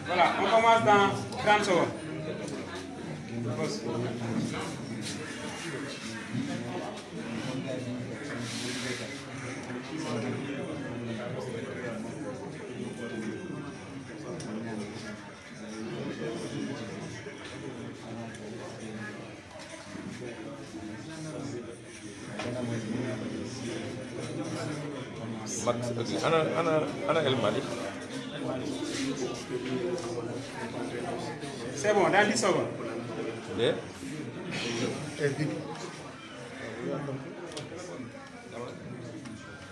Voilà, on commence dans 30 secondes. Ana El Malik. C'est bon, dans 10 secondes. Yeah.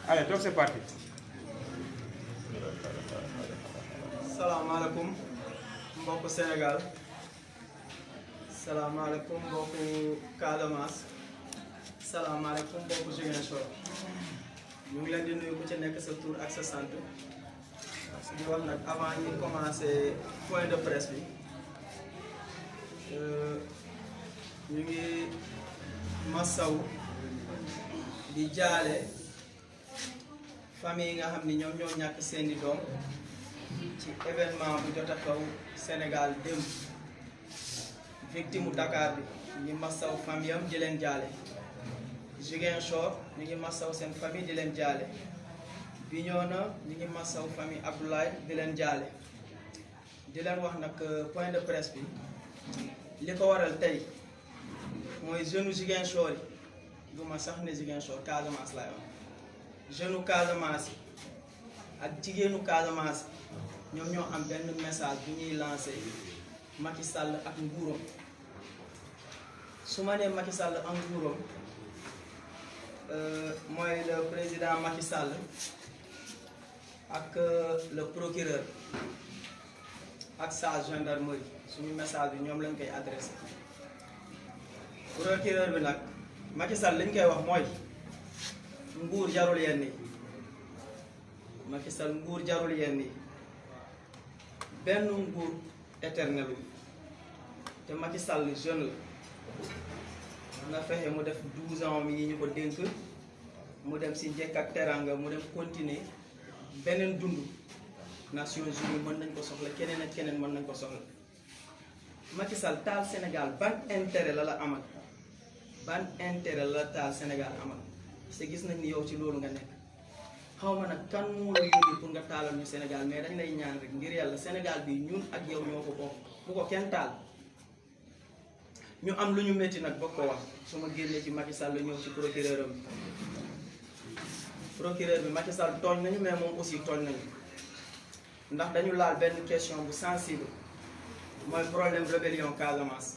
Allez, donc c'est parti. Salam alaikum, mbokku Sénégal. Salam alaikum, mbokku Casamance. Salam alaikum, mbokku Ziguinchor. ñu ngi leen di nuyu ku ci nekk sa tur ak sa sant di wax nag avant ñu commencer point de presse bi ñu ngi massaw di jaale famille yi nga xam ni ñoom ñoo ñàkk seeni doom ci événement bu jot a xew Sénégal démb victime Dakar bi ñu ngi massaw famille am di leen jaale Ziguinchor ñu ngi massaw seen famille di leen jaale Bignona ñu ngi massaw famille Abdoulaye di leen jaale di leen wax nag point de presse bi li ko waral tey mooy jeune Ziguinchor yi du ma sax ne Ziguinchor Casamance laay wax jeune Casamance ak jigéenu Casamance ñoom ñoo am benn message bu ñuy lancé Macky Sall ak nguuram su ma nee Macky Sall ak nguuram mooy le président Macky Sall ak le procureur ak sa gendarmerie suñu message bi ñoom lañ koy adressé procureur bi nag Macky Sall liñ koy wax mooy nguur jarul yenn yi Macky Sall nguur jarul yenn yi benn nguur éternel bi te Macky Sall jeune la nga fexe mu def 12 ans yi ñu ko dénk mu dem si njëkk ak teranga mu dem continuer beneen dund Nations Unies mën nañ ko soxla keneen ak keneen mën nañ ko soxla Macky Sall taal Sénégal ban intérêt la la amal ban intérêt la taal Sénégal amal parce que gis nañ ni yow ci loolu nga nekk xaw ma nag kan moo la yóbbu pour nga taalal ñu Sénégal mais dañ lay ñaan rek ngir yàlla Sénégal bi ñun ak yow ñoo ko bokk bu ko kenn taal ñu am lu ñu métti nag bokk ko wax su ma génnee ci Macky Sall ñëw ci procureur am procureur bi Macky Sall tooñ nañu mais moom aussi tooñ nañu ndax dañu laal benn question bu sensible mooy problème rébellion Casamance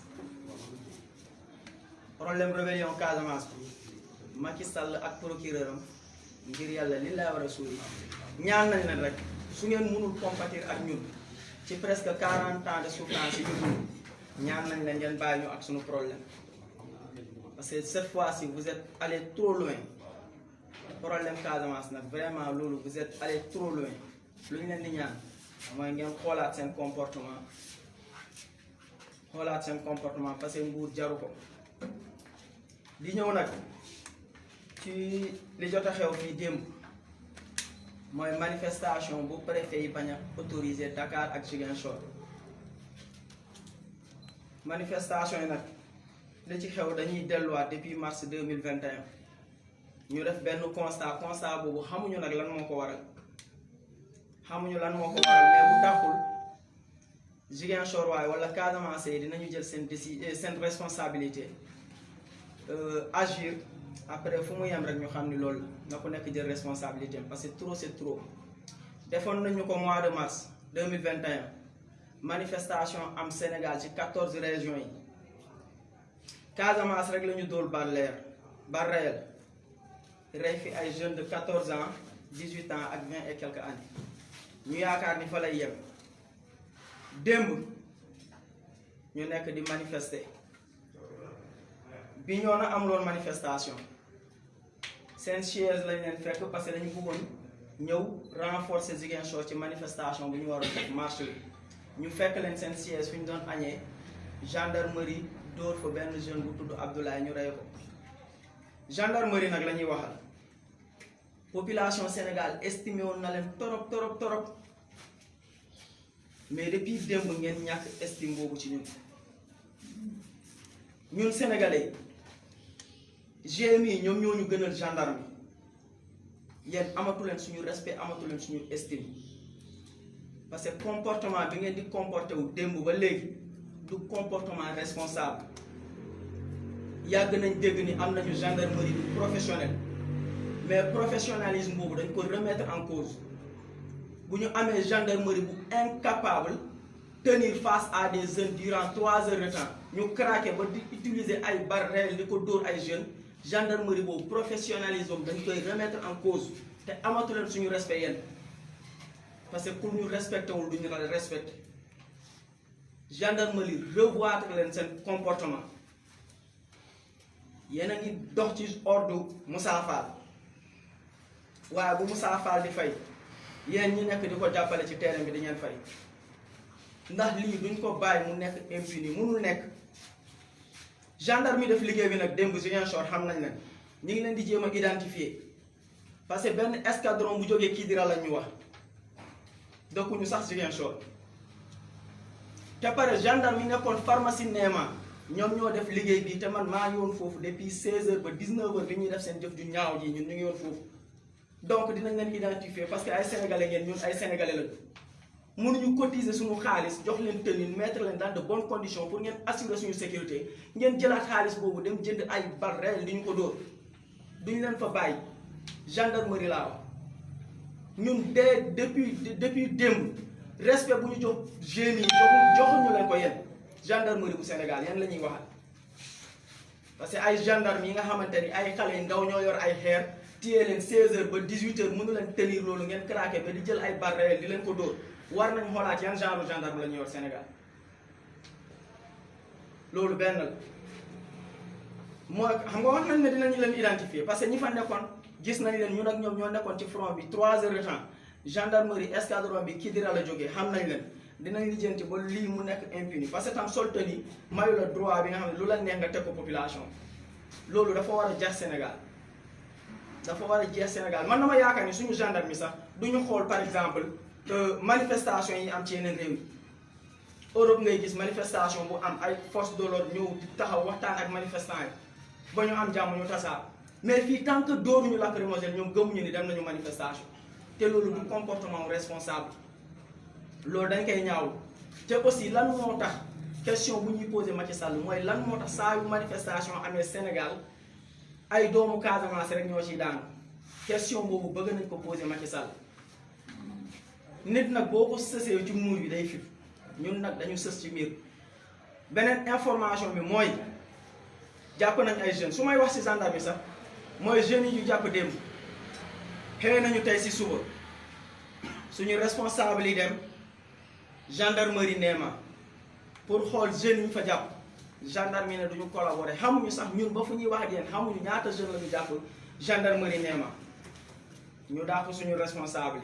Macky Sall ak procureur am ngir yàlla li laa war a suuri ñaan nañ leen rek su ngeen mënul compatir ak ñun ci presque 40 ans de souffrance yi ñu dund ñaan nañ leen ngeen bàyyi ñu ak suñu problème parce que cette fois-ci vous êtes allé trop loin problème Casamance nag vraiment loolu vous êtes allé trop loin lu ñu leen di ñaan mooy ngeen xoolaat seen comportement parce que nguur jaru ko di ñëw nag ci li jot a xew fii démb mooy manifestation bu préfet yi bañ a autorisé Dakar ak Ziguinchor manifestation yi nag li ci xew dañuy delluwaat depuis mars 2021 ñu def benn constat boobu xamuñu nag lan moo ko waral mais bu taxul Ziguinchor waaye wala Casamance yi dinañu jël seen responsabilité agir après fu mu yem rek ñu xam ni loolu na ko nekk jël responsabilité parce que trop c'est trop. defoon nañu ko mois de mars 2021 manifestation am Sénégal ci 14 régions yi Casamance rek la ñu dóor bal réel rey fi ay jeunes de 14 ans 18 ans ak 20 et quelques années ñu yaakaar ni fa lay yem démb ñu nekk di manifester bi ñoo na amuloon manifestation seen siège lañ leen fekk parce que dañu bëggoon ñëw renforcer Ziguinchor ci manifestation bu ñu waroon def marche bi ñu fekk leen seen siège fi ñu doon añee gendarmerie dóor fa benn jeune bu tudd Abdoulaye ñu rey ko gendarmerie nag la ñuy waxal population Sénégal estimé woon na leen torop mais depuis démb ngeen ñàkk estime boobu ci ñun sénégalais GMI ñoom ñoo ñu gënal gendarme yéen amatu leen suñu respect amatu leen suñu estime parce que comportement bi ngeen di comporté wu démb ba léegi du comportement responsable yàgg nañ dégg ni am nañu gendarmerie du professionnel mais professionnalisme boobu dañ ko remettre en cause bu ñu amee gendarmerie bu incapable tenir face à des jeunes durant 3 heures de temps ñu craqué ba di utiliser ay balles réelles di ko dóor ay jeunes gendarmerie boobu professionnalisme dañ koy remettre en cause te amatu leen suñu respect yéen parce que pour ñu respecté wul du ñu la respecté gendarmerie revoir leen seen comportement yéen a ngi dox ci ordre Moussa Fall waaye bu Moussa Fall di fay yéen ñi nekk di ko jàppale ci terrain bi di ngeen fay ndax lii duñ ko bàyyi mu nekk impuni mënul nekk gendarme yi def liggéey bi nag démb Ziguinchor xam nañ leen ñu ngi leen di jéem a identifier parce que benn escadron bu jógee Kidira la ñu wax dëkkuñu sax Ziguinchor te pare gendarme yi nekkoon pharmacie Néma ñoom ñoo def liggéey bi te man maa ngi woon foofu depuis 16h ba 19h bi ñuy def seen jëf ju ñaaw ji ñun ñu ngi woon foofu donc dinañ leen identifier parce que ay sénégalais ngeen ñun ay sénégalais lañu mënuñu cotiser suñu xaalis jox leen tenue mettre leen dans de bonnes conditions pour ngeen assurer suñu sécurité ngeen jëlaat xaalis boobu dem jënd ay balles réelles di ñu ko dóor duñu leen fa bàyyi gendarmerie laa wax ñun depuis démb respect bu ñu jox jeunes yi joxuñu leen ko yéen gendarmerie bu Sénégal yan la ñuy waxal parce que ay gendarme yi nga xamante ni ay xale yu ndaw ñoo yor ay xeer téye leen 16h ba 18h mënu leen tenir loolu ngeen craqué ba di jël ay balles réelles di leen ko dóor war nañ xoolaat yan genre gendarme la ñu yor Sénégal loolu benn la mooy xam nga wax nañ ne dinañu leen identifier parce que ñi fa nekkoon gis nañ leen ñun ak ñoom ñoo nekkoon ci front bi 3 heures de temps gendarmerie escadron bi Kidira la jógee xam nañ leen dinañ lijjanti ba lii mu nekk impuni parce que tam sol tenue mayu la droit bi nga xam ne lu la neex nga teg ko population loolu dafa war a jeex Sénégal dafa war a jeex Sénégal man dama yaakaar ni suñu gendarme yi sax duñu xool par exemple manifestation yi am ci yeneen réew yi Europe ngay gis manifestation bu am ay force de l'ordre ñëw taxaw waxtaan ak manifestant yi ba ñu am jàmm ñu tasaar mais fii tant que dóoruñu lacrymogène ñoom gëmuñu ni dem nañu manifestation te loolu du comportement responsable loolu dañ koy ñaawlu te aussi lan moo tax question bu ñuy posé Macky Sall mooy lan moo tax saa yu manifestation amee Sénégal ay doomu Casamance rek ñoo ciy daanu question boobu bëgg nañ ko posé Macky Sall nit nag boo ko sësee ci muur bi day fi ñun nag dañu sës ci miir beneen information bi mooy jàpp nañ ay jeunes su may wax ci gendarme bi sax mooy jeunes yi ñu jàpp démb xëy nañu tey ci suba suñu responsable yi dem gendarmerie Néma pour xool jeunes yi ñu fa jàpp gendarme yi ne duñu collaborer xamuñu sax ñun ba fu ñuy wax ak yéen xamuñu ñaata jeunes la ñu jàpp gendarmerie Néma ñu dàq suñu responsable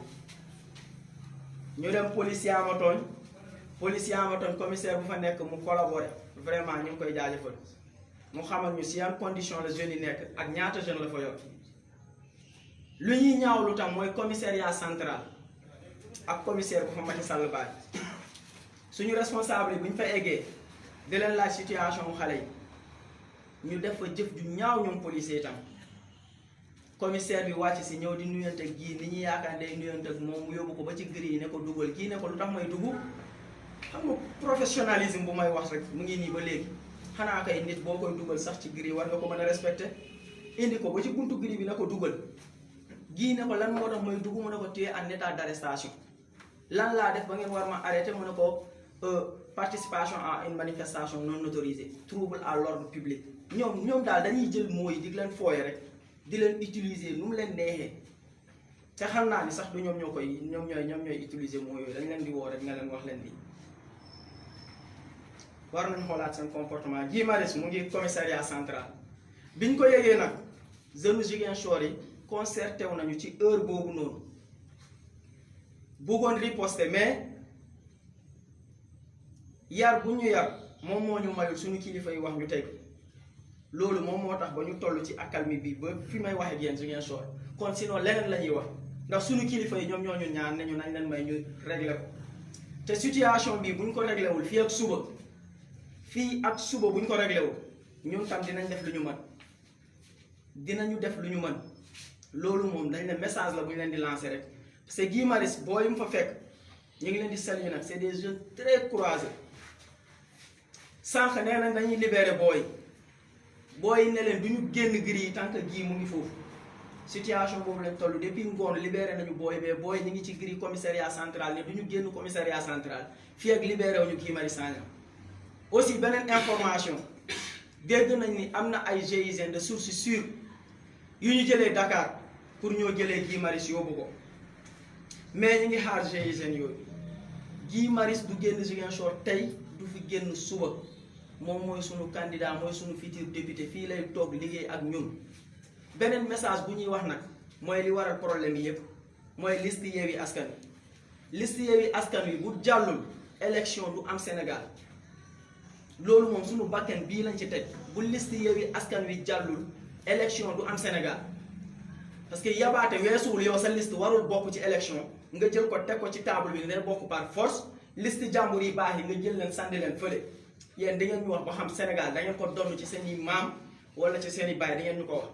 ñu dem policier Amatoñ commissaire bu fa nekk mu collaborer vraiment ñu ngi koy jaajëfal mu xamal ñu si yan condition la jeunes yi nekk ak ñaata jeunes la fa yor lu ñuy ñaawlu tam mooy commissariat central ak commissaire bu fa Macky Sall baay suñu responsable yi bu ñu fa eggee di leen laaj situation mu xale yi ñu def fa jëf ju ñaaw ñoom policier itam commissaire bi wàcc si ñëw di nuyante ak gii ni ñuy yaakaar day nuyante ak moom mu yóbbu ko ba ci gri yi ne ko dugal kii ne ko lu tax may dugg xam nga professionnalisme bu may wax rek mu ngi nii ba léegi xanaa kay nit boo koy dugal sax ci gri war nga ko mën a respecté indi ko ba ci buntu giri bi na ko dugal gii ne ko lan moo tax mooy dugg mu ne ko téye en état d'arrestation lan laa def ba ngeen war ma arrêté mu ne ko participation à une manifestation non autorisée trouble à l'ordre public ñoom daal dañuy jël mooy di leen fooye rek di leen utiliser nu mu leen neexee te xam naa ni sax du ñoom ñooy utiliser mooy yooyu dañ leen di woo rek nga leen wax leen bi war nañ xoolaat seen comportement. Guy Marius mu ngi commissariat central biñ ko yegee nag jeunes Ziguinchor yi concerté wu nañu ci heure boobu noonu bëggoon riposter mais yar bu ñu yar moom moo ñu mayul suñu kilifa yi wax ñu teg loolu moom moo tax ba ñu toll ci accalmie bi ba fi may wax ak yéen Ziguinchor kon sinon leneen la ñuy wax ndax suñu kilifa yi ñoom ñoo ñu ñaan nañu nañ leen may ñu régler ko te situation bi bu ñu ko réglé wul fii ak suba bu ñu ko réglé wul ñun tam dinañ def lu ñu mën dinañu def lu ñu mën loolu moom dañ ne message la bu ñu leen di lancer rek parce que Guy Marius booy mu fa fekk ñu ngi leen di saluer nag c'est des jeunes très courageux sànq nee nañ dañuy libérer booy ne leen du ñu génn gris yi tant que Guy mu ngi foofu situation boobu lañ toll depuis ngoon libéré nañu booy ñu ngi ci gris commissariat central ne du ñu génn commissariat central fii ak libéré wuñu Guy Marius Sagna aussi beneen information dégg nañ ni am na ay GIGN de source sûre yu ñu jëlee Dakar pour ñoo jëlee Guy Marius yóbbu ko mais ñu ngi xaar GIGN yooyu Guy Marius du génn Ziguinchor tey du fi génn suba moom mooy sunu candidat mooy sunu futur député fii lay toog liggéey ak ñun. beneen message bu ñuy wax nag mooy li waral problème yi yépp mooy liste Yewwi Askan Wi liste Yewwi Askan Wi bu jàllul élection du am Sénégal loolu moom sunu bakken bii lañ ci teg bu liste Yewwi Askan Wi jàllul élection du am Sénégal parce que yabaate weesuwul yow sa liste warul bokk ci élection nga jël ko teg ko ci table bi ne bokk par force liste jàmbur yi baax yi nga jël leen sànni leen fële yéen da ngeen ñu wax ba xam Sénégal da ngeen ko donn ci seen i maam wala ci seen i baay da ngeen ñu ko wax.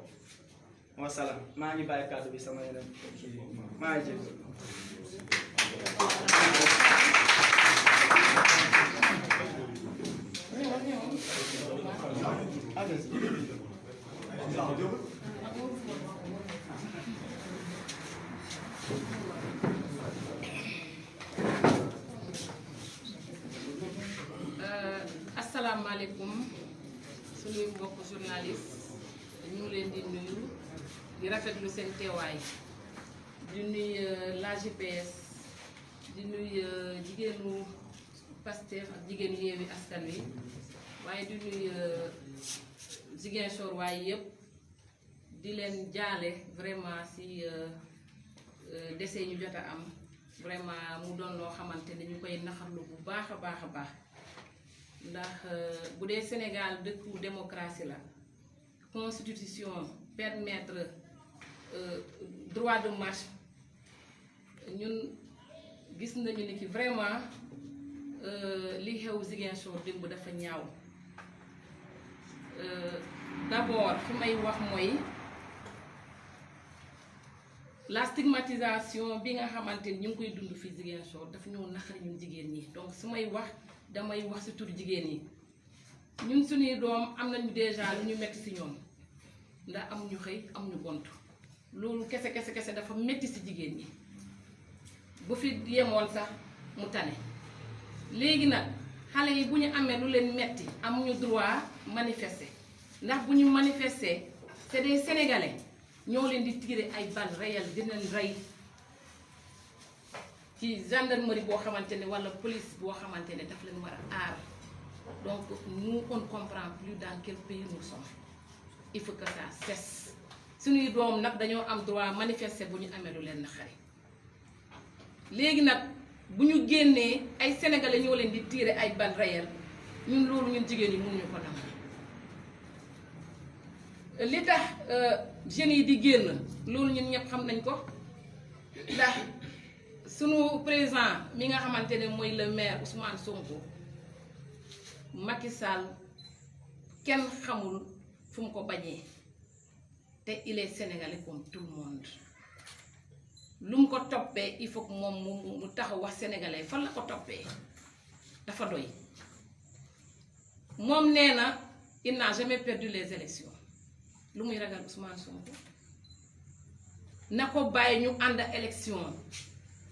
wasalaam maa ngi bàyyi kàddu bi sama yeneen maa ngi jël asalaamaaleykum suñuy mbokk journaliste ñu ngi leen di nuyu di rafetlu seen teewaay di nuyu la GPS di nuyu jigéenu Pastef ak jigéenu Yewwi Askan Wi waaye di nuyu Ziguinchor waaye yëpp di leen jaale vraiment si décès ñu jot a am vraiment mu doon loo xamante ne ñu koy naxarlu bu baax a baax a baax ndax bu dee Sénégal dëkku démocratie la constitution permettre droit de marche ñun gis nañu ni ki vraiment li xew Ziguinchor démb dafa ñaaw d'abord fi may wax mooy la stigmatisation bi nga xamante ni ñu ngi koy dund fii Ziguinchor dafa ñëw naqari ñun jigéen ñi donc su may wax damay wax ci tur jigéen ñi ñun suñuy doom am nañu déjà lu ñu metti ci ñoom ndax am ñu xëy am ñu gont loolu kese dafa metti ci jigéen ñi bu fi yemoon sax mu tane léegi nag xale yi bu ñu amee lu leen metti amuñu droit manifester ndax bu ñu manifester c'est des Sénégalais ñoo leen di tirer ay balles réelles dina leen rey ci gendarmerie boo xamante ne walla police boo xamante ne daf leen war a aar donc nous on comprend plus dans quel pays nous sommes il faut que ça cesse suñuy doom nag dañoo am droit manifester bu ñu amee lu leen naqari léegi nag bu ñu génnee ay sénégalais ñoo leen di tirer ay balles réelles ñun loolu ñun jigéen ñi mënuñu ko nangu li tax jeunes yi di génn loolu ñun ñëpp xam nañ ko ndax sunu président mi nga xamante ne mooy le maire Ousmane Sonko Macky Sall kenn xamul fu mu ko bañee te il est sénégalais comme tout le monde lu mu ko toppee il faut que moom mu taxaw wax sénégalais fan la ko toppee dafa doy moom nee na il n'a jamais perdu les élections lu muy ragal Ousmane Sonko na ko bàyyi ñu ànd élection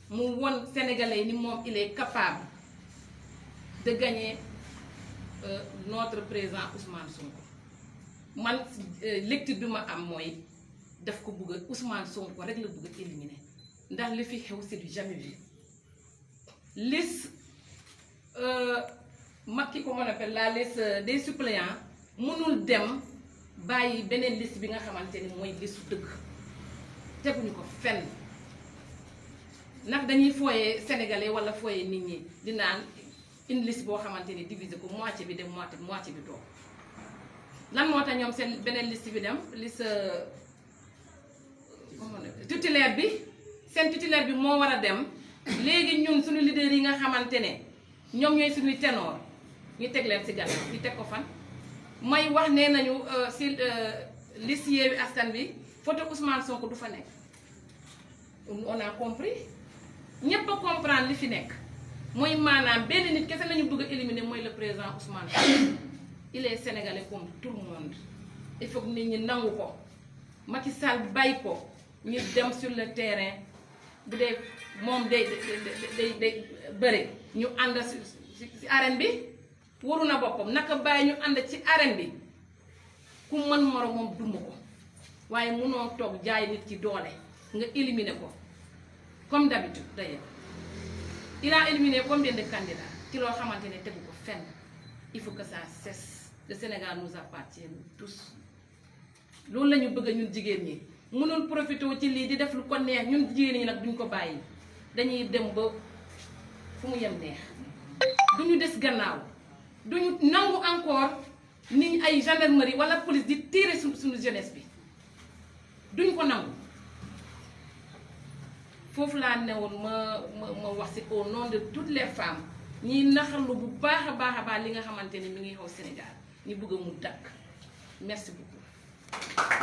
mu won sénégalais ni moom il est capable de gagner notre président Ousmane Sonko man lecture bi ma am mooy daf ko bëgg a Ousmane Sonko rek la bëgg a éliminer ndax li fi xew c'est du jamais vu liste Macky comment on appelle la liste des suppléants mënul dem bàyyi beneen liste bi nga xamante ni mooy liste dëgg teguñu ko fenn ndax dañuy fooyee sénégalais wala fooyee nit ñi di naan une liste boo xamante ni diviser ko moitié bi dem moitié bi toog lan moo tax ñoom seen beneen liste bi dem liste titulaire bi seen titulaire bi moo war a dem léegi ñun suñu leader yi nga xamante ne ñoom ñooy suñuy ténor ñu teg leen ci gàllankoor ñu teg ko fan. may wax nee nañu si liste Yewwi Askan Wi photo Ousmane Sonko du fa nekk on a compris ñépp a comprendre li fi nekk mooy maanaam benn nit kese lañu bëgg a éliminer mooy le président Ousmane Sonko il est sénégalais comme tout le monde il faut que nit ñi nangu ko Macky Sall bàyyi ko ñu dem sur le terrain bu dee moom day bëri ñu ànd si arène bi waru na boppam naka bàyyi ñu ànd ci arène bi ku mën moro moom duma ko waaye munoo toog jaay nit ci doole nga éliminer ko comme d'habitude d'ailleurs il a éliminé combien de candidats ci loo xamante ne tegu ko fenn il faut que ça cesse le Sénégal nous appartient tous loolu la ñu bëgg ñun jigéen ñi mënul profité ci lii di def lu ko neex ñun jigéen ñi nag duñ ko bàyyi dañuy dem ba fu mu yem neex duñu des gannaaw duñu nangu encore ni ay gendarmerie wala police di tirer suñu jeunesse bi duñ ko nangu foofu laa newoon ma wax ci au nom de toutes les femmes ñiy naxarlu bu baax a baax li nga xamante ni mi ngi xew Sénégal ñu bëgg mu dakk merci beaucoup.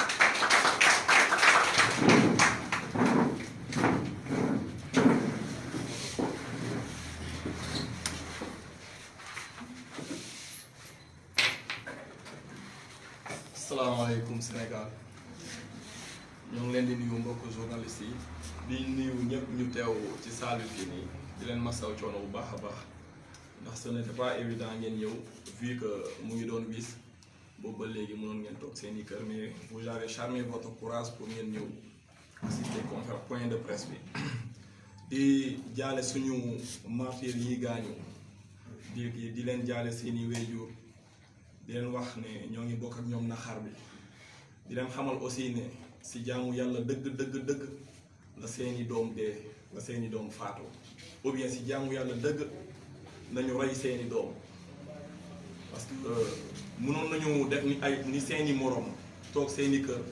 Asalaamaaleykum Sénégal ñoo ngi leen di nuyu mbokk journaliste yi di nuyu ñëpp ñu teew ci salle bi fii nii di leen masaw coono bu baax a baax ndax ce n'était pas évident ngeen ñëw vu que mu ngi doon wis boobu ba léegi mënoon ngeen toog seen i kër mais vous avez charmé votre courage pour ngeen ñëw assister conférence point de presse bi di jaale suñu martyrs yi gaañu di leen jaale seen i wéjur di leen wax ne ñoo ngi bokk ak ñoom naxar bi di leen xamal aussi ne si jaamu yàlla dëgg la seeni doom dee la seeni doom faatu ou bien si jaamu yàlla dëgg nañu rey seeni doom parce que mënoon nañu def ni seeni moroom toog seeni kër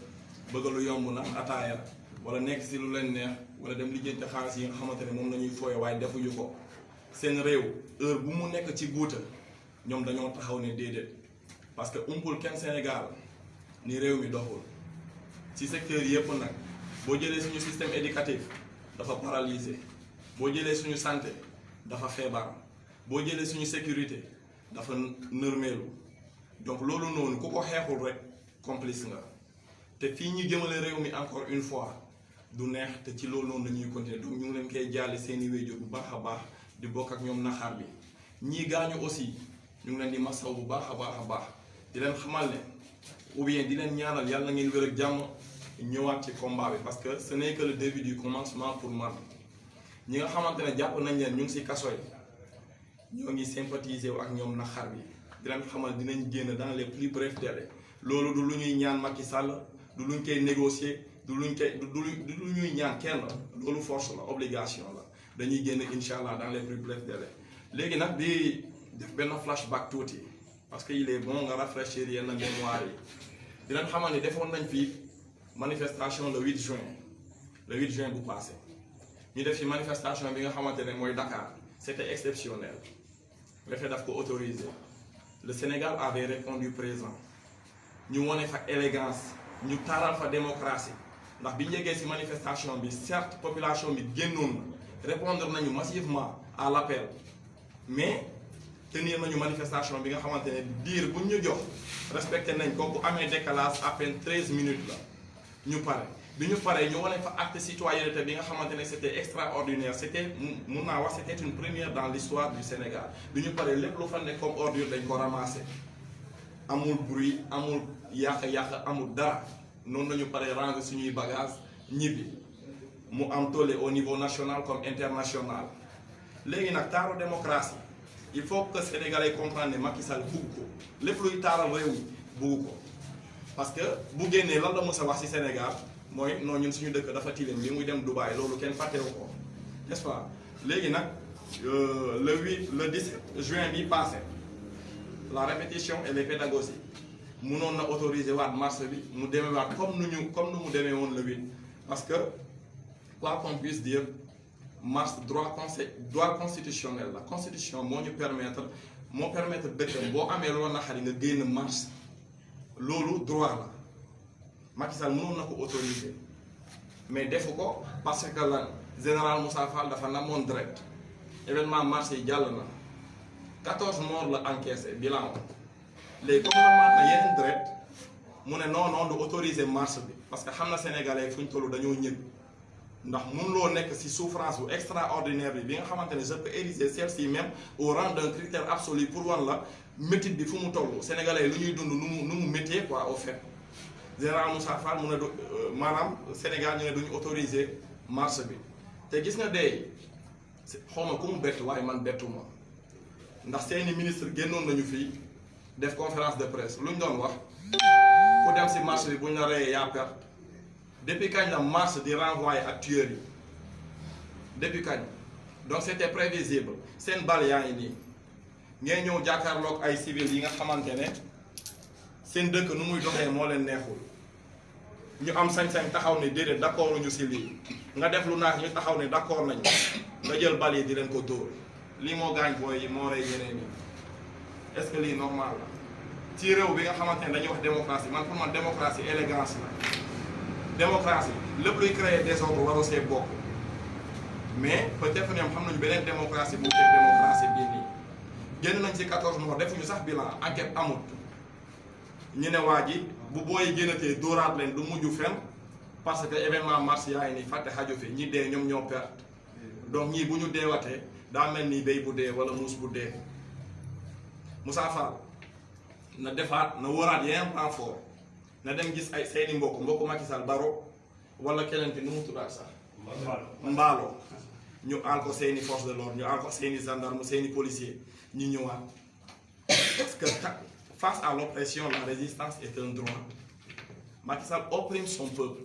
bëgg lu yomb na ataaya wala nekk si lu leen neex wala dem lijjanti xaalis yi nga xamante ne moom nañuy fooye waaye defuñu ko seen réew heure bu mu nekk ci guuta ñoom dañoo taxaw ne déedéet parce que umpul kenn Sénégal ni réew mi doxul ci secteur yëpp nag boo jëlee suñu système éducatif dafa paralysé boo jëlee suñu santé dafa feebar boo jëlee suñu sécurité dafa nërmeelu donc loolu noonu ku ko xeexul rek complice nga te fii ñu jëmale réew mi encore une fois du neex te ci loolu noonu la ñuy continuer donc ñu ngi leen koy jaale seeni wéjur bu baax a baax di bokk ak ñoom naxaar bi ñii gaañu aussi ñu ngi leen di masaw bu baax a baax di leen xamal ne ou bien di leen ñaanal yàlla na ngeen wér ak jàmm ñëwaat ci combat bi parce que ce n'est que le début du commencement pour man ñi nga xamante ne jàpp nañ leen ñu ngi ci kaso yi ñoo ngi sympathiser ak ñoom naxar bi di leen xamal dinañ génn dans les plus brefs délais loolu du lu ñuy ñaan Macky Sall du luñ koy négocier du lu ñuy ñaan kenn loolu force la obligation la dañuy génn incha allah dans les plus brefs délais léegi nag di def benn flashback tuuti parce que il est bon nga rafraîchir yenn mémoire yi di leen xamal ni defoon nañ fii manifestation le 8 juin bu passé ñu def fi manifestation bi nga xamante ne mooy Dakar c'était exceptionnel préfet daf ko autorisé le Sénégal avait répondu présent ñu wone fa élégance ñu taaral fa démocratie ndax bi ñu yeggee ci manifestation bi certes population bi génnoon na répondre nañu massivement à l'appel mais tenir nañu manifestation bi nga xamante ne diir bu ñu jox respecté nañ ko bu amee décalage à peine 13 minutes la ñu pare bi ñu paree ñu wane fa acte citoyenneté bi nga xamante ne c'était extraordinaire c'était mun naa wax c'était une première dans l'histoire du Sénégal bi ñu paree lépp lu fa nekk comme ordure dañ ko ramassé amul bruit amul yàq amul dara noonu lañu paree ranger suñuy bagage ñibbi mu am tollé au niveau national comme international léegi nag taaru démocratie il faut que Sénégalais comprendre ne Macky Sall bugg ko lépp luy taaral réew mi bugg ko parce que bu génnee lan la mës a wax ci Sénégal mooy non ñun suñu dëkk dafa tilim bi muy dem Dubaï loolu kenn fàttewu ko n'est-ce pas léegi nag le 17 juin bi passé la répétition et les pédagogies mënoon na autoriser waat marche bi mu demee waat comme nu mu demee woon le 8 parce que quoi qu'on puisse dire marche droit constitutionnel la constitution moo permettre dëkkam boo amee loo naxari nga génn marche loolu droit la Macky Sall mënoon na ko autoriser mais defu ko parce que lan général Moussa Fall dafa namoon direct événement marche yi jàll na 14 morts la encaissé bilan léegi comme namaat na yeneen direct mu ne non du autoriser marche bi parce que xam na sénégalais fu ñu toll dañoo ñëg ndax mënuloo nekk ci souffrance bu extraordinaire bi nga xamante ne je peux ériger celle-ci même au rang d'un critère absolu pour wan la métit bi fu mu toll sénégalais lu ñuy dund nu mu métier quoi au fait général Moussa Fall mu ne du maanaam Sénégal ñu ne duñu autoriser marche bi te gis nga dey xaw ma ku mu bett waaye man bettuma ndax seeni ministre génnoon nañu fii def conférence de presse lu ñu doon wax ku dem ci marche bi bu ñu la reyee yaa perte depuis kañ la marche di renvoyer ak tueurs yi depuis kañ donc c'était prévisible seen bal yaa ngi nii ngeen ñëw jàkkaarloog ay civils yi nga xamante ne seen dëkk nu muy doxee moo leen neexul ñu am sañ-sañ taxaw ne déedéet d'accord ñu ci lii nga def lu naax ñu taxaw ne d'accord nañ nga jël bal yi di leen ko dóor lii moo gaañ booy yi moo rey yeneen yi est-ce que lii normal la ci réew bi nga xamante ne dañuy wax démocratie man pour man démocratie élégance la démocratie lépp luy créer désordre waru see bokk mais peut-être ñoom xam nañu beneen démocratie bu teg démocratie bii nii génn nañ ci 14 morts defuñu sax bilan enquête amut ñu ne waa ji bu booy génnatee dóoraat leen du mujj fenn parce que événement marche yaa ngi nii fàtte xaju fi ñi dee ñoom ñoo perte donc ñii bu ñu deewatee daa mel ni béy bu dee wala muus bu dee Moussa Fall na defaat na wóoraat yeneen renfort na dem gis ay seeni mbokku Macky Sall Baro wala keneen ki nu mu tuddaat sax mbaalo ñu aal ko seeni force de l'ordre ñu aal ko seeni gendarme seeni policier ñu ñëwaat parce que face à l'oppression la résistance est un droit Macky Sall opprime son peuple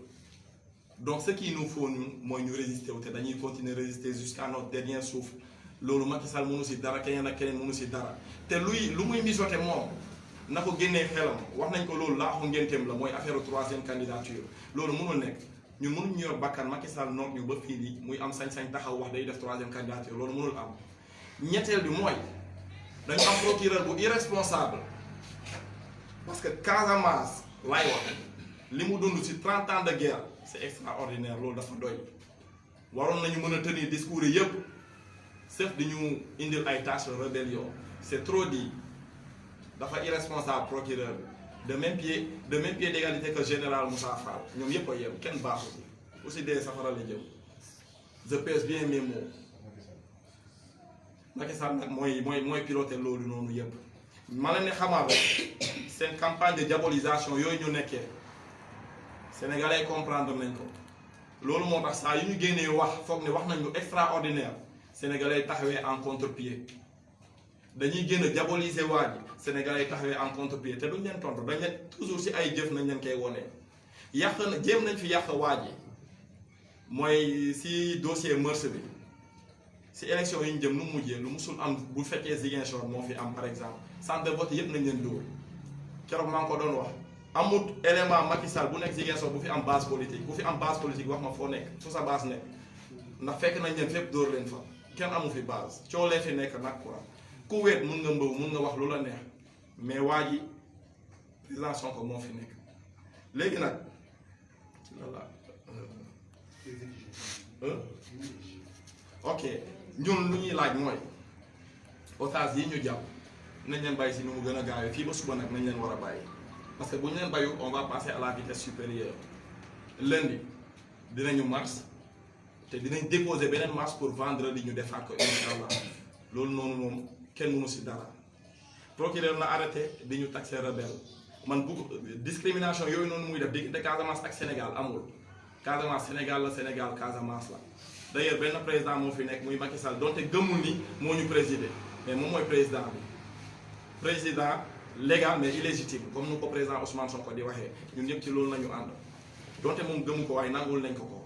donc ce qu'il nous faut ñun mooy ñu résister wu te dañuy continuer résister jusqu'à notre dernier souffle loolu Macky Sall mënu ci dara keneen ak keneen mënu ci dara te lu muy mijote moom na ko génnee xelam wax nañ ko loolu laaxu ngenteem la mooy affaire troisième candidature loolu mënul nekk ñun mënuñu yor bakkan Macky Sall noog ñu ba fii nii muy am sañ-sañ taxaw wax day def troisième candidature loolu mënul am ñetteel bi mooy dañu am procureur bu irresponsable parce que Casamance lay wax li mu dund ci 30 ans de guerre c'est extraordinaire loolu dafa doy waroon nañu mën a tenir discours yi yëpp sauf di ñu indil ay tâches de rébellion c'est trop dit dafa irresponsable procureur bi de même pied d'égalité que général Moussa Fall ñoom yëpp a yem kenn baaxu ci aussi dee safara la jëm je pèse bien mes mots Macky Sall nag mooy piloter loolu noonu yëpp ma leen ne xamal rek seen campagne de diabolisation yooyu ñu nekkee sénégalais comprendre nañ ko loolu moo tax saa yu ñu génnee wax foog ne wax nañ lu extraordinaire sénégalais taxawee en contre-pied dañuy génn diaboliser waa ji sénégalais taxawee en contre-pied te duñ leen tontu dañ leen toujours ci ay jëf nañ leen koy wone yàq na jéem nañ fi yàq waa ji mooy ci dossier mœurs bi ci élection yi ñu jëm nu mujjee lu musul am bu fekkee Ziguinchor moo fi am par exemple centre de vote yépp nañ leen dóor keroog maa ngi ko doon wax amut élément Macky Sall bu nekk Ziguinchor bu fi am base politique bu fi am base politique wax ma foo nekk fu sa base nekk ndax fekk nañ leen fépp dóor leen fa kenn amu fi base coolee fi nekk nag quoi ku weet mun nga mbëw mun nga wax lu la neex mais waa ji président Sonko moo fi nekk léegi nag ok ñun lu ñuy laaj mooy otage yi ñu jàpp nañ leen bàyyi si nu mu gën a gaawee fii ba suba nag nañ leen war a bàyyi parce que bu ñu leen bàyyi on va passer à la vitesse supérieure lundi dinañu marche te dinañ déposer beneen marche pour vendredi ñu defaat ko incha allah loolu noonu moom kenn mënu si dara procureur na arrêté di ñu taxer rebelle man bu discrimination yooyu noonu muy def diggante Casamance ak Sénégal amul Casamance Sénégal la Sénégal Casamance la d'ailleurs benn président moo fi nekk muy Macky Sall donte gëmul ni moo ñu présider mais moom mooy président bi président légal mais illégitime comme nu ko président Ousmane Sonko di waxee ñun ñëpp ci loolu nañu ànd donte moom gëmu ko waaye nangul nañ ko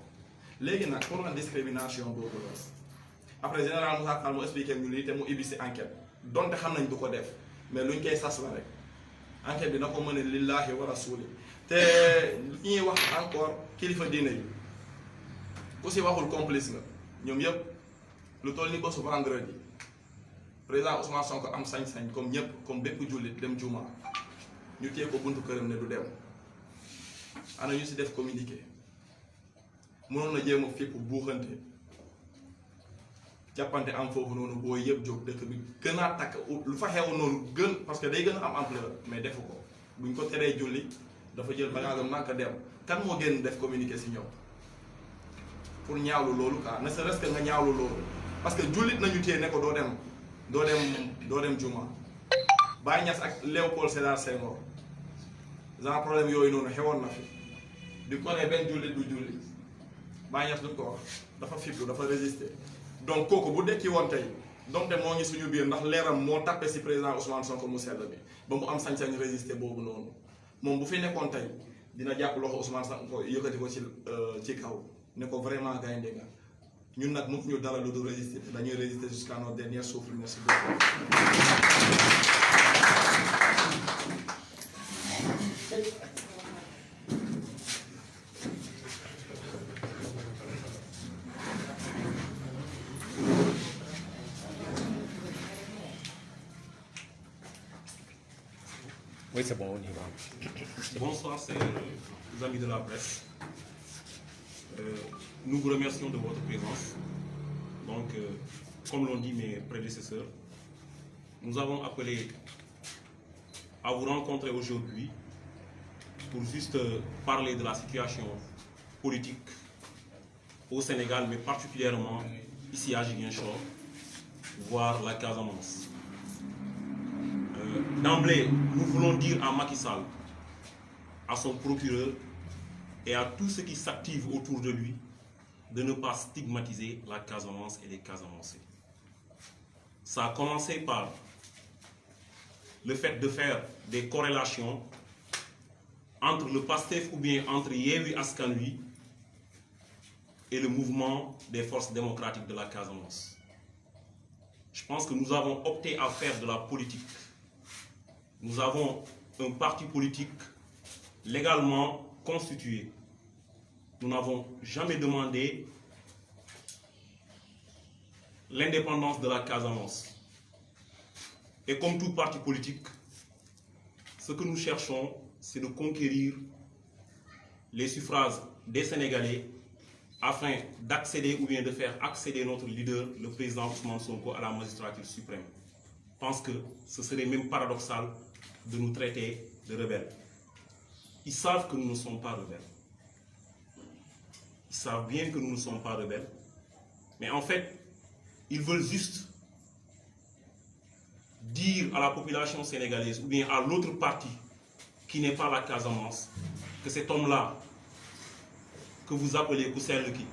léegi nag pour la discrimination boobu la après général Moussa Fall mu expliqué ñu lii te mu ibbi si enquête donte xam nañ du ko def mais luñ koy sas la rek enquête bi na ko mën a lillahi wa rasuli te li ñuy wax encore kilifa diine yi ku si waxul complice nga ñoom yëpp lu toll ni bésu vendredi président Ousmane Sonko am sañ-sañ comme ñëpp comme bépp jullit dem juma ñu téye ko buntu këram ne du dem ana ñu si def communiqué mënoon na jéem a fépp buuxante jàppante am foofu noonu boo yëpp jóg dëkk bi gën a takk lu fa xew noonu gën parce que day gën a am ampleur mais defu ko buñ ko teree julli dafa jël bagage am naka dem kan moo génn def communiqué si ñoom pour ñaawlu loolu quoi ne serait-ce que nga ñaawlu loolu parce que jullit nañu téye ne ko doo dem juma Baye Niass ak Léopold Sédar Senghor genre problème yooyu noonu xewoon na fi di ko ne benn jullit du julli Baye Niass duñ ko wax dafa fippu dafa résister donc kooku bu dekki woon tey donte moo ngi suñu biir ndax leeram moo tappe si président Ousmane Sonko mu sell bi ba mu am sañ-sañ résister boobu noonu moom bu fi nekkoon tey dina jàpp loxo Ousmane Sonko yëkkati ko ci kaw ne ko vraiment gaynde nga ñun nag mënuñu dara lu dul résister te dañuy résister jusqu'à notre dernier souffle. Merci beaucoup. Oui, c'est bon, on y va. Bonsoir, c'est les amis de la presse. Nous vous remercions de votre présence. Donc, comme l'ont dit mes prédécesseurs, nous avons appelé à vous rencontrer aujourd'hui pour juste parler de la situation politique au Sénégal, mais particulièrement ici à Ziguinchor, voire la Casamance. D'emblée, nous voulons dire à Macky Sall, à son procureur et à tous ceux qui s'activent autour de lui de ne pas stigmatiser la Casamance et les Casamancés. Ça a commencé par le fait de faire des corrélations entre le PASTEF ou bien entre Yewwi Askan Wi et le mouvement des forces démocratiques de la Casamance. Je pense que nous avons opté à faire de la politique. Nous avons un parti politique légalement constitué. Nous n'avons jamais demandé l'indépendance de la Casamance. Et comme tout parti politique, ce que nous cherchons, c'est de conquérir les suffrages des Sénégalais afin d'accéder ou bien de faire accéder notre leader, le président Ousmane Sonko, à la magistrature suprême. Je pense que ce serait même paradoxal de nous traiter de rebelles. Ils savent que nous ne sommes pas rebelles. Ils savent bien que nous ne sommes pas rebelles. Mais en fait, ils veulent juste dire à la population sénégalaise ou bien à l'autre parti qui n'est pas la Casamance que cet homme-là que vous appelez Kousselki,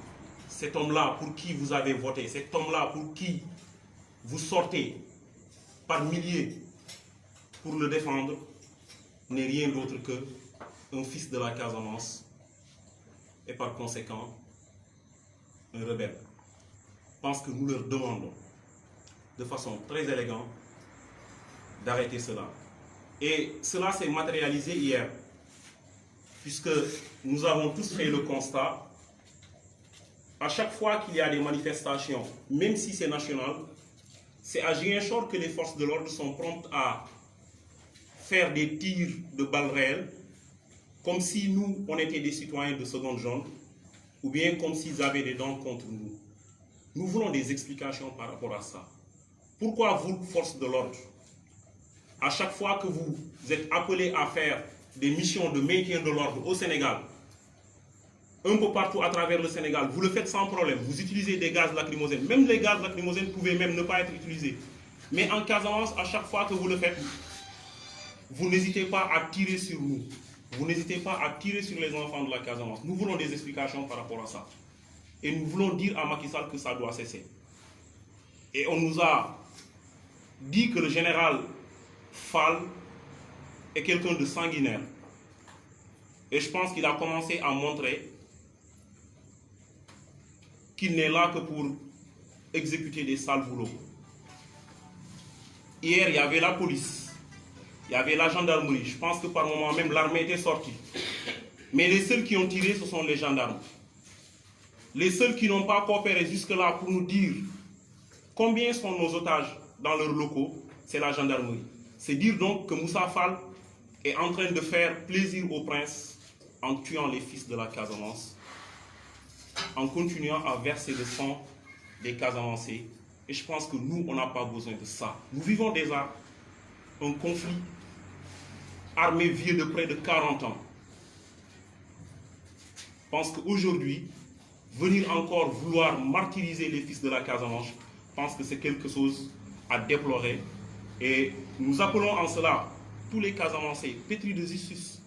cet homme-là pour qui vous avez voté, cet homme-là pour qui vous sortez par milliers pour le défendre, n'est rien d'autre qu'un fils de la Casamance et par conséquent un rebelle. Je pense que nous leur demandons de façon très élégante d'arrêter cela. Et cela s'est matérialisé hier, puisque nous avons tous fait le constat, à chaque fois qu'il y a des manifestations, même si c'est national, c'est à Ziguinchor que les forces de l'ordre sont promptes à faire des tirs de balles réelles, comme si nous, on était des citoyens de seconde zone, ou bien comme s'ils avaient des dents contre nous. Nous voulons des explications par rapport à ça. Pourquoi vous, forces de l'ordre, à chaque fois que vous êtes appelés à faire des missions de maintien de l'ordre au Sénégal, un peu partout à travers le Sénégal, vous le faites sans problème. Vous utilisez des gaz lacrymogènes. Même les gaz lacrymogènes pouvaient même ne pas être utilisés. Mais en Casamance, à chaque fois que vous le faites, vous n'hésitez pas à tirer sur nous. Vous n'hésitez pas à tirer sur les enfants de la Casamance. Nous voulons des explications par rapport à ça. Et nous voulons dire à Macky Sall que ça doit cesser. Et on nous a dit que le général Fall est quelqu'un de sanguinaire. Et je pense qu'il a commencé à montrer qu'il n'est là que pour exécuter des sales boulots. Hier, il y avait la police, il y avait la gendarmerie. Je pense que par moment même l'armée était sortie. Mais les seuls qui ont tiré, ce sont les gendarmes. Les seuls qui n'ont pas coopéré jusque-là pour nous dire combien sont nos otages dans leurs locaux, c'est la gendarmerie. C'est dire donc que Moussa Fall est en train de faire plaisir au prince en tuant les fils de la Casamance, en continuant à verser le sang des Casamancés. Et je pense que nous, on n'a pas besoin de ça. Nous vivons déjà un conflit armé vieux de près de 40 ans. Je pense qu'aujourd'hui, venir encore vouloir martyriser les fils de la Casamance, je pense que c'est quelque chose à déplorer. Et nous appelons en cela tous les Casamancés pétris de justice,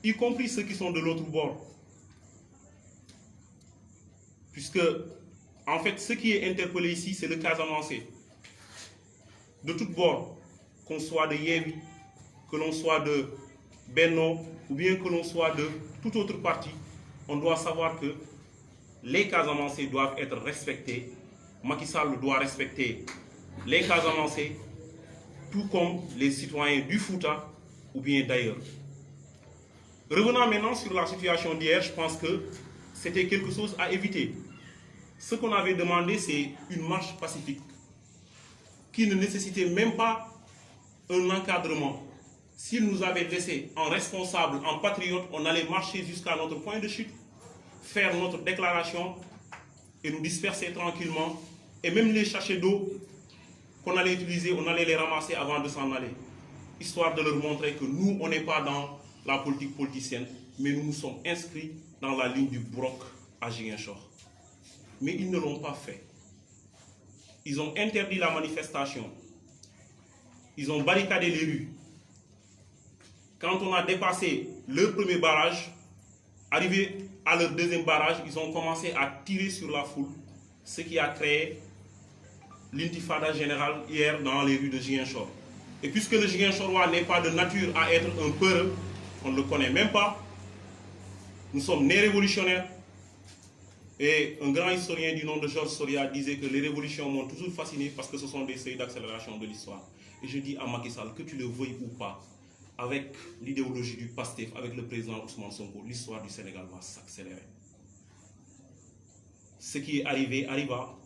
y compris ceux qui sont de l'autre bord. Puisque, en fait, ce qui est interpellé ici, c'est le Casamancé. De tous bords, qu'on soit de Yévi, que l'on soit de Benno, ou bien que l'on soit de toute autre partie, on doit savoir que les Casamancés doivent être respectés. Macky Sall doit respecter les Casamancés, tout comme les citoyens du Fouta ou bien d'ailleurs. Revenons maintenant sur la situation d'hier, je pense que c'était quelque chose à éviter. Ce qu'on avait demandé, c'est une marche pacifique qui ne nécessitait même pas un encadrement. S'ils nous avaient laissé en responsable, en patriote, on allait marcher jusqu'à notre point de chute, faire notre déclaration et nous disperser tranquillement. Et même les sachets d'eau qu'on allait utiliser, on allait les ramasser avant de s'en aller, histoire de leur montrer que nous, on n'est pas dans la politique politicienne, mais nous nous sommes inscrits dans la ligne du Broc à Ziguinchor. Mais ils ne l'ont pas fait. Ils ont interdit la manifestation. Ils ont barricadé les rues. Quand on a dépassé leur premier barrage, arrivé à leur deuxième barrage, ils ont commencé à tirer sur la foule, ce qui a créé l'intifada générale hier dans les rues de Ziguinchor. Et puisque le Ziguinchorois n'est pas de nature à être un peureux, on ne le connaît même pas, nous sommes nés révolutionnaires. Et un grand historien du nom de Georges Soria disait que les révolutions m'ont toujours fasciné parce que ce sont des seuils d'accélération de l'histoire. Et je dis à Macky Sall, que tu le veuilles ou pas, avec l'idéologie du PASTEF, avec le président Ousmane Sonko, l'histoire du Sénégal va s'accélérer. Ce qui est arrivé, arriva.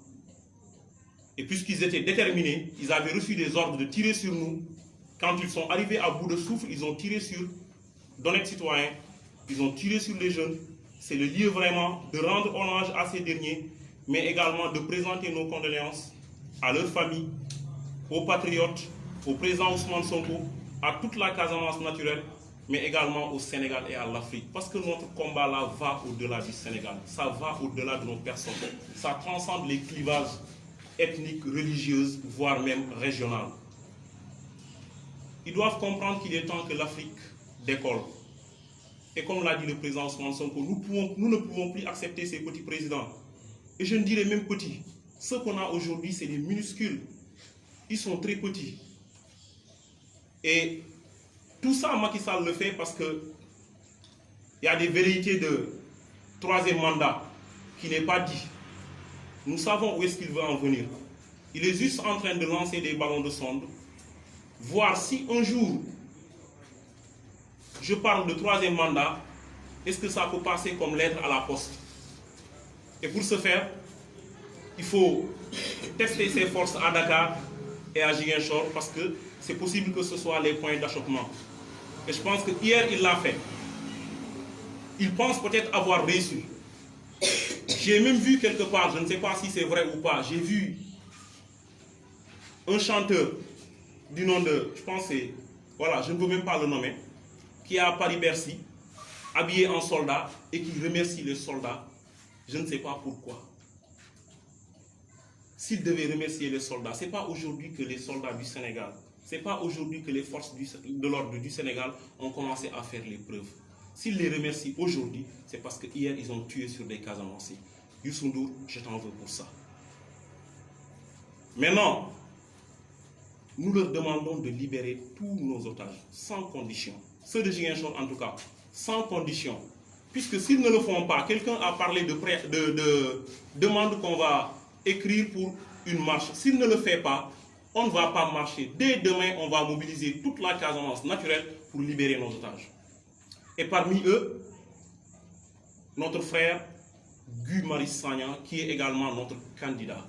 Et puisqu'ils étaient déterminés, ils avaient reçu des ordres de tirer sur nous. Quand ils sont arrivés à bout de souffle, ils ont tiré sur d'honnêtes citoyens, ils ont tiré sur les jeunes. C'est le lieu vraiment de rendre hommage à ces derniers, mais également de présenter nos condoléances à leurs familles, aux patriotes, au président Ousmane Sonko, à toute la Casamance naturelle, mais également au Sénégal et à l'Afrique. Parce que notre combat là va au-delà du Sénégal, ça va au-delà de nos personnes, ça transcende les clivages ethniques, religieuses, voire même régionales. Ils doivent comprendre qu'il est temps que l'Afrique décolle. Et comme l'a dit le président Ousmane Sonko, nous ne pouvons plus accepter ces petits présidents. Et je ne dirais même petits. Ceux qu'on a aujourd'hui, c'est des minuscules. Ils sont très petits. Et tout ça, Macky Sall le fait parce qu'il y a des velléités de troisième mandat qui n'est pas dit. Nous savons où est-ce qu'il veut en venir. Il est juste en train de lancer des ballons de sonde, voir si un jour je parle de troisième mandat, est-ce que ça peut passer comme lettre à la poste? Et pour ce faire, il faut tester ses forces à Dakar et à Ziguinchor parce que c'est possible que ce soit les points d'achoppement. Et je pense que hier, il l'a fait. Il pense peut-être avoir réussi. J'ai même vu quelque part, je ne sais pas si c'est vrai ou pas, j'ai vu un chanteur du nom de, je pense, voilà, je ne veux même pas le nommer, qui est à Paris-Bercy, habillé en soldat et qui remercie les soldats, je ne sais pas pourquoi. S'il devait remercier les soldats, ce n'est pas aujourd'hui que les soldats du Sénégal, ce n'est pas aujourd'hui que les forces de l'ordre du Sénégal ont commencé à faire les preuves. S'il les remercie aujourd'hui, c'est parce qu'hier, ils ont tué sur des Casamançais. Youssou Ndour, je t'en veux pour ça. Maintenant, nous leur demandons de libérer tous nos otages, sans condition. Ceux de Ziguinchor, en tout cas, sans condition. Puisque s'ils ne le font pas, quelqu'un a parlé de demande qu'on va écrire pour une marche. S'il ne le fait pas, on ne va pas marcher. Dès demain, on va mobiliser toute la Casamance naturelle pour libérer nos otages. Et parmi eux, notre frère Guy Marius Sagna, qui est également notre candidat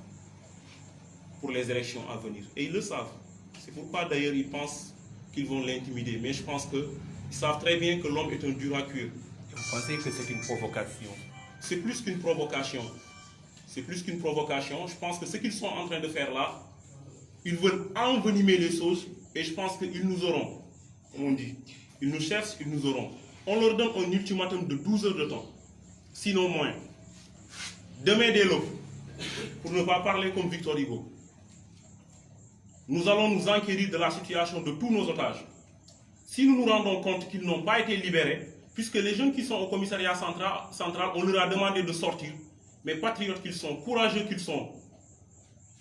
pour les élections à venir. Et ils le savent. C'est pourquoi d'ailleurs ils pensent qu'ils vont l'intimider. Mais je pense qu'ils savent très bien que l'homme est un dur à cuire. Vous pensez que c'est une provocation? C'est plus qu'une provocation. C'est plus qu'une provocation. Je pense que ce qu'ils sont en train de faire là, ils veulent envenimer les choses et je pense qu'ils nous auront, comme on dit. Ils nous cherchent, ils nous auront. On leur donne un ultimatum de 12 heures de temps, sinon moins. Demain dès l'aube, pour ne pas parler comme Victor Hugo, nous allons nous enquérir de la situation de tous nos otages. Si nous nous rendons compte qu'ils n'ont pas été libérés, puisque les jeunes qui sont au commissariat central, on leur a demandé de sortir, mais patriotes qu'ils sont, courageux qu'ils sont,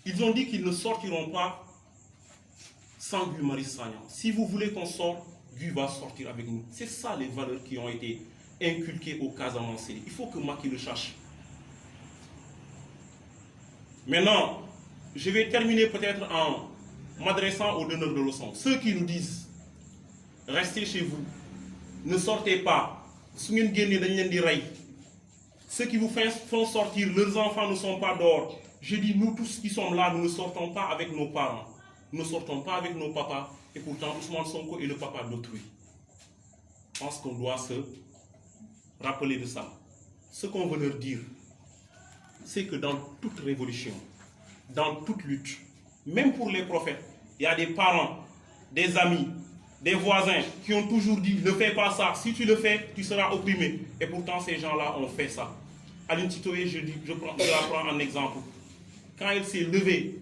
ils ont dit qu'ils ne sortiront pas sans Guy Marius Sagna. Si vous voulez qu'on sorte, Guy va sortir avec nous. C'est ça les valeurs qui ont été inculquées au Casamançais. Il faut que Macky le cherche. Maintenant, je vais terminer peut-être en m'adressant aux donneurs de leçons. Ceux qui nous disent, restez chez vous, ne sortez pas. Ceux qui vous font sortir, leurs enfants ne sont pas dehors. Je dis, nous tous qui sommes là, nous ne sortons pas avec nos parents. Nous ne sortons pas avec nos papas. Et pourtant, Ousmane Sonko est le papa d'autrui. Je pense qu'on doit se rappeler de ça. Ce qu'on veut leur dire, c'est que dans toute révolution, dans toute lutte, même pour les prophètes, il y a des parents, des amis, des voisins qui ont toujours dit, ne fais pas ça, si tu le fais, tu seras opprimé. Et pourtant, ces gens-là ont fait ça. Aline Sitoé, je la prends en exemple. Quand elle s'est levée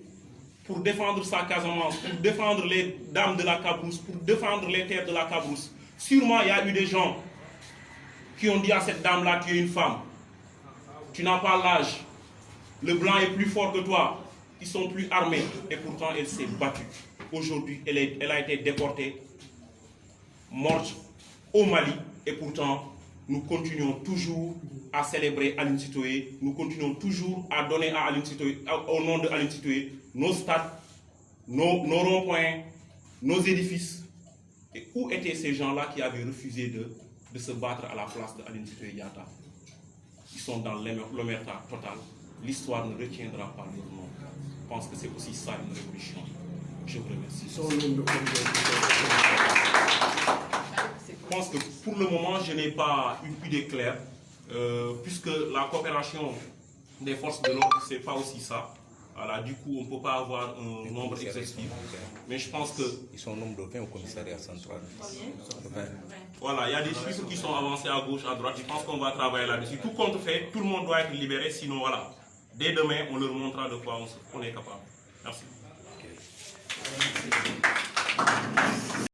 pour défendre sa Casamance, pour défendre les dames de la Cabrousse, pour défendre les terres de la Cabrousse, sûrement il y a eu des gens qui ont dit à cette dame-là, tu es une femme, tu n'as pas l'âge, le blanc est plus fort que toi, ils sont plus armés, et pourtant elle s'est battue. Aujourd'hui, elle a été déportée, morte au Mali, et pourtant nous continuons toujours à célébrer Aline Sitoé, nous continuons toujours à donner à Aline Sitoé, au nom de Aline Sitoé, nos stades, nos ronds-points, nos édifices. Et où étaient ces gens-là qui avaient refusé de se battre à la place de Aline Sitoé Diatta? Ils sont dans l'omerta totale. L'histoire ne retiendra pas leur nom. Je pense que c'est aussi ça une révolution. Je vous remercie. Je pense que pour le moment, je n'ai pas une idée claire, puisque la coopération des forces de l'ordre, ce n'est pas aussi ça. Voilà, du coup, on ne peut pas avoir un nombre exhaustif. Mais je pense que... Ils sont au nombre de 20 au commissariat central. 20. Voilà, il y a des chiffres qui sont avancés à gauche, à droite. Je pense qu'on va travailler là-dessus. Tout compte fait, tout le monde doit être libéré. Sinon, voilà, dès demain, on leur montrera de quoi on est capable. Merci.